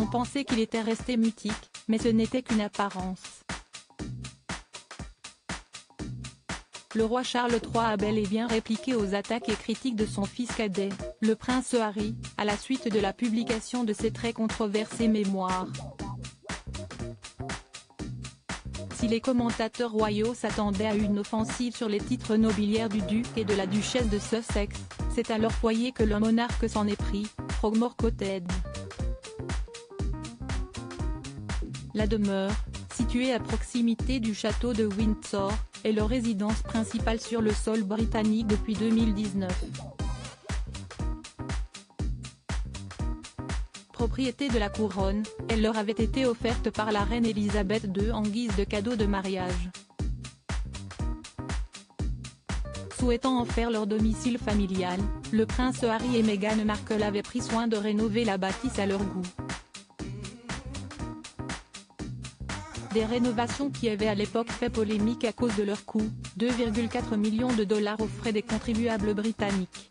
On pensait qu'il était resté mutique, mais ce n'était qu'une apparence. Le roi Charles III a bel et bien répliqué aux attaques et critiques de son fils cadet, le prince Harry, à la suite de la publication de ses très controversés mémoires. Si les commentateurs royaux s'attendaient à une offensive sur les titres nobiliaires du duc et de la duchesse de Sussex, c'est à leur foyer que le monarque s'en est pris, Frogmore Cottage. La demeure, située à proximité du château de Windsor, est leur résidence principale sur le sol britannique depuis 2019. Propriété de la couronne, elle leur avait été offerte par la reine Elisabeth II en guise de cadeau de mariage. Souhaitant en faire leur domicile familial, le prince Harry et Meghan Markle avaient pris soin de rénover la bâtisse à leur goût. Des rénovations qui avaient à l'époque fait polémique à cause de leur coût, 2,4 millions de dollars aux frais des contribuables britanniques.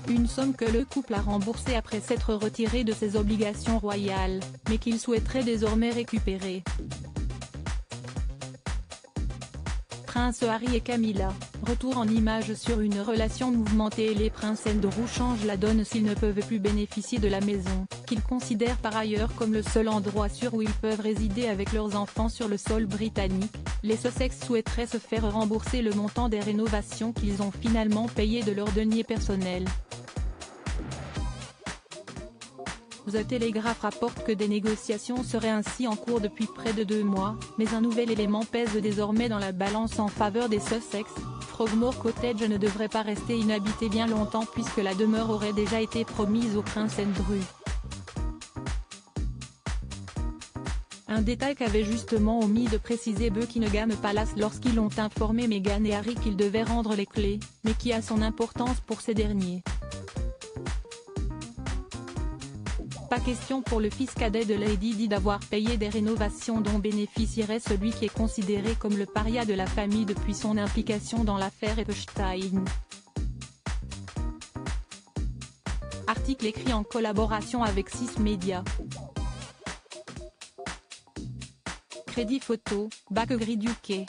Une somme que le couple a remboursée après s'être retiré de ses obligations royales, mais qu'il souhaiterait désormais récupérer. Prince Harry et Camilla, retour en images sur une relation mouvementée et les princes Andrew changent la donne s'ils ne peuvent plus bénéficier de la maison, qu'ils considèrent par ailleurs comme le seul endroit sûr où ils peuvent résider avec leurs enfants sur le sol britannique. Les Sussex souhaiteraient se faire rembourser le montant des rénovations qu'ils ont finalement payées de leur denier personnel. The Telegraph rapporte que des négociations seraient ainsi en cours depuis près de 2 mois, mais un nouvel élément pèse désormais dans la balance en faveur des Sussex. Frogmore Cottage ne devrait pas rester inhabité bien longtemps puisque la demeure aurait déjà été promise au prince Andrew. Un détail qu'avait justement omis de préciser Buckingham Palace lorsqu'ils l'ont informé Meghan et Harry qu'ils devaient rendre les clés, mais qui a son importance pour ces derniers. Pas question pour le fils cadet de Lady Di d'avoir payé des rénovations dont bénéficierait celui qui est considéré comme le paria de la famille depuis son implication dans l'affaire Epstein. Article écrit en collaboration avec 6 médias. Crédit photo, Bakegrid UK.